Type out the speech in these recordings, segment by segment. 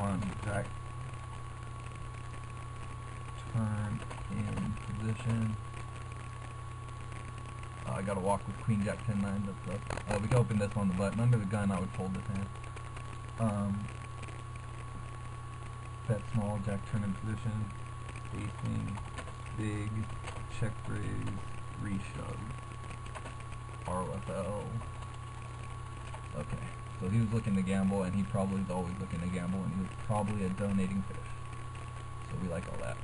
on Jack turn in position. I gotta walk with Queen Jack 10-9. We can open this on the button. Under the gun, I would fold this hand. Bet small, Jack turn in position, spacing, big, check raise, reshove, RFL. Okay, so he was looking to gamble, and he probably is always looking to gamble, and he was probably a donating fish. So we like all that.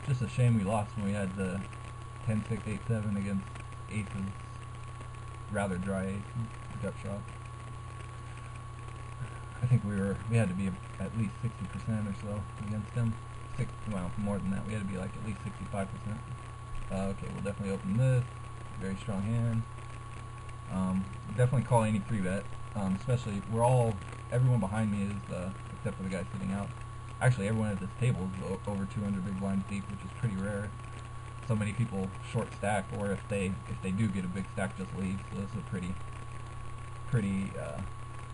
Just a shame we lost when we had the 10-6, 8-7 against aces, rather dry aces, gut shot. I think we had to be at least 60% or so against him. Well, more than that. We had to be like at least 65%. Okay, we'll definitely open this. Very strong hand. Definitely call any 3-bet. Especially, everyone behind me is, except for the guy sitting out. Actually, everyone at this table is over 200 big blinds deep, which is pretty rare. So many people short stack, or if they do get a big stack, just leave. So this is a pretty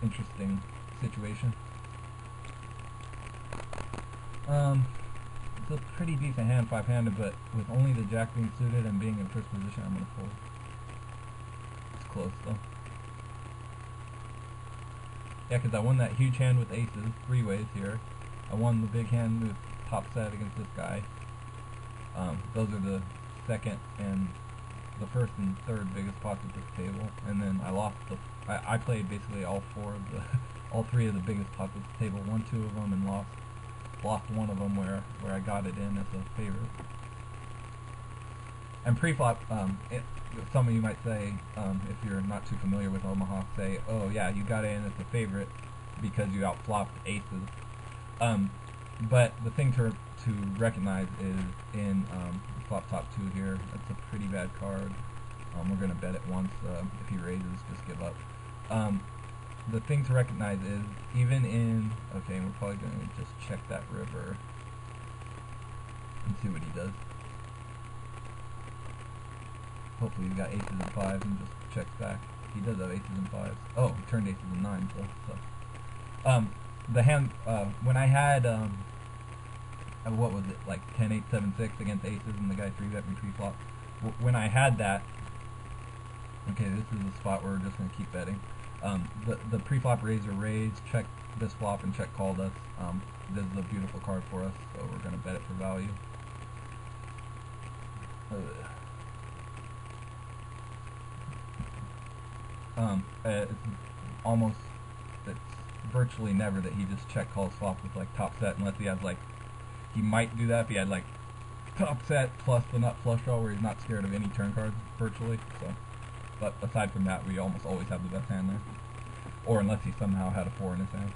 interesting situation. It's a pretty decent hand, 5-handed, but with only the jack being suited and being in first position, I'm gonna fold. It's close though. Yeah, because I won that huge hand with aces, 3 ways here. I won the big hand with top set against this guy. Those are the second and the first and third biggest pots at this table, and then I lost I played basically all 3 of the biggest pots at the table, won 2 of them and lost one of them where I got it in as a favorite. And pre-flop, some of you might say, if you're not too familiar with Omaha, say, oh yeah, you got it in as a favorite because you outflopped aces. But the thing to recognize is in flop top 2 here, that's a pretty bad card. We're going to bet it once. If he raises, just give up. The thing to recognize is, even in, okay, we're probably going to just check that river and see what he does. Hopefully he's got aces and 5s and just checks back. He does have aces and 5s. Oh, he turned aces and 9s, so. The hand, when I had, what was it, like 10-8, 7-6 against aces and the guy 3-bet me pre-flop, when I had that, okay, this is the spot where we're just going to keep betting. The pre-flop raiser raised, check this flop and check called us. This is a beautiful card for us, so we're going to bet it for value. It's virtually never that he just check calls flop with like top set, unless he has like, he might do that if he had like top set plus the nut flush draw where he's not scared of any turn cards virtually. So, but aside from that, we almost always have the best hand there, or unless he somehow had a 4 in his hand.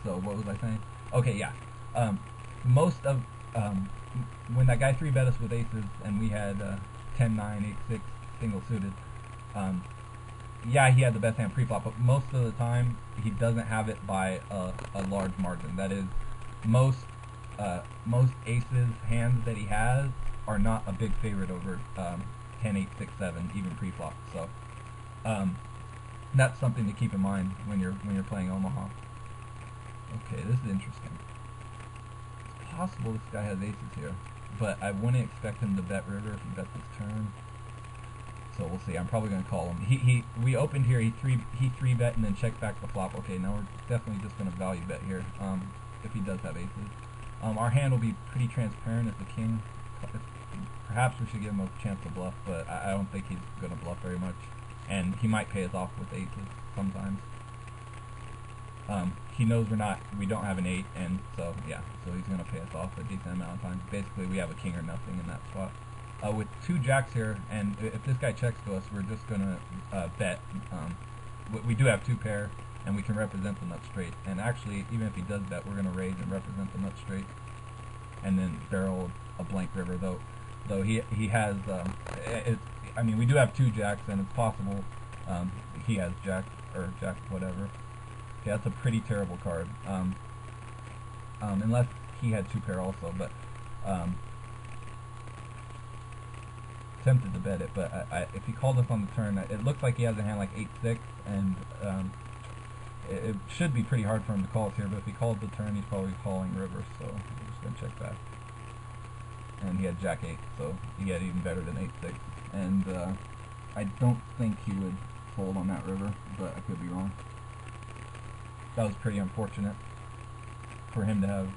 So what was I saying? Okay, yeah. Most of when that guy 3-bet us with aces and we had 10-9, 8-6 single suited. Yeah, he had the best hand pre-flop, but most of the time he doesn't have it by a large margin. That is, most aces hands that he has are not a big favorite over 10, 8, 6, 7, even pre-flop. So that's something to keep in mind when you're playing Omaha. Okay, this is interesting. It's possible this guy has aces here, but I wouldn't expect him to bet river if he bets this turn. So we'll see. I'm probably going to call him. We opened here. He 3-bet and then checked back the flop. Okay, now we're definitely just going to value bet here. If he does have aces, our hand will be pretty transparent as the king. Perhaps we should give him a chance to bluff, but I don't think he's going to bluff very much. And he might pay us off with aces sometimes. He knows we don't have an 8, and so yeah, so he's going to pay us off a decent amount of times. Basically, we have a king or nothing in that spot. With 2 jacks here, and if this guy checks to us, we're just going to bet. We do have 2 pair, and we can represent the nut straight. And actually, even if he does bet, we're going to raise and represent the nut straight, and then barrel a blank river. Though he has, I mean, we do have 2 jacks, and it's possible he has jack or jack whatever. Okay, that's a pretty terrible card. Unless he had 2 pair also, but. Tempted to bet it, but if he called us on the turn, it looks like he has a hand like 8-6, and it should be pretty hard for him to call us here, but if he called the turn, he's probably calling river, so I'm just going to check that. And he had Jack 8, so he had even better than 8-6. And I don't think he would fold on that river, but I could be wrong. That was pretty unfortunate for him to have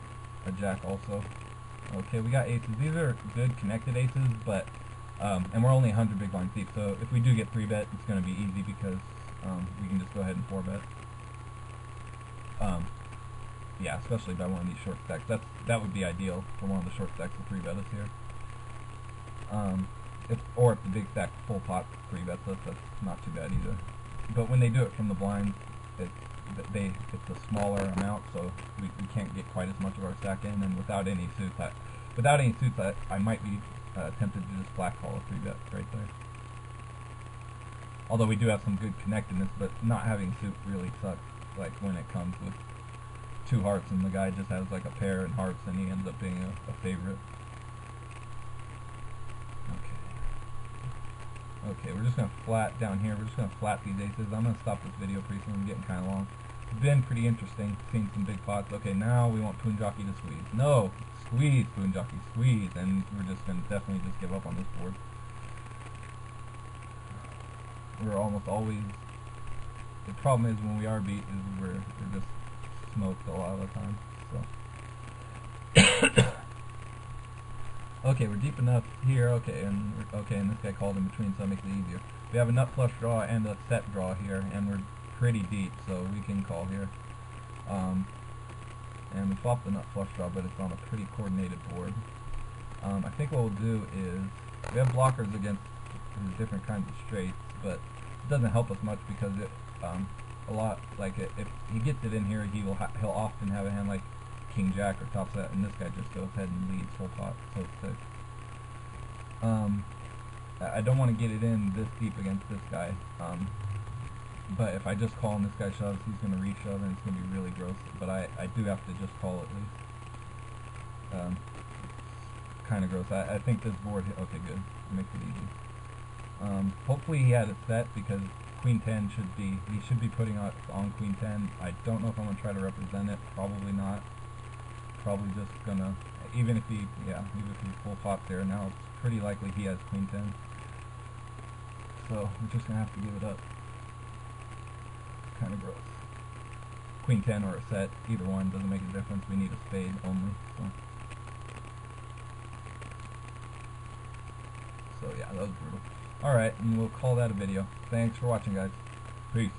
a Jack also. Okay, we got aces. These are good connected aces, but and we're only 100 big blinds deep, so if we do get 3-bet, it's going to be easy because we can just go ahead and 4-bet. Yeah, especially by one of these short stacks. That would be ideal for one of the short stacks to 3-bet us here. Or if the big stack full pot 3-bets us, that's not too bad either. But when they do it from the blinds, it's a smaller amount, so we can't get quite as much of our stack in. And without any suits, I might be tempted to just black call a 3-bet right there. Although we do have some good connectedness, but not having suit really sucks. Like when it comes with 2 hearts and the guy just has like a pair and hearts, and he ends up being a favorite. Okay, we're just going to flat down here. We're just going to flat these aces. I'm going to stop this video pretty soon. I'm getting kind of long. It's been pretty interesting seeing some big pots. Okay, now we want Poon Jockey to squeeze. No! Squeeze, Poon Jockey, squeeze. And we're just going to definitely just give up on this board. We're almost always... The problem is when we are beat is we're just smoked a lot of the time. So... Okay, we're deep enough here. Okay, and this guy called in between, so that makes it easier. We have a nut flush draw and a set draw here, and we're pretty deep, so we can call here. And we flop the nut flush draw, but it's on a pretty coordinated board. I think what we'll do is we have blockers against different kinds of straights, but it doesn't help us much because it if he gets it in here, he'll often have a hand like King Jack or top set, and this guy just goes ahead and leads full pot, so it's 6. I don't want to get it in this deep against this guy, but if I just call and this guy shoves, he's going to re-shove and it's going to be really gross, but I do have to just call at least. Kind of gross. I think this board, okay, good, it makes it easy. Hopefully he had it set because Queen 10 he should be putting on Queen 10. I don't know if I'm going to try to represent it, probably not. Probably just gonna, even if he full pops there, now it's pretty likely he has Queen 10. So we're just gonna have to give it up. Kind of gross. Queen 10 or a set, either one doesn't make a difference. We need a spade only. So yeah, that was brutal. Alright, and we'll call that a video. Thanks for watching, guys. Peace.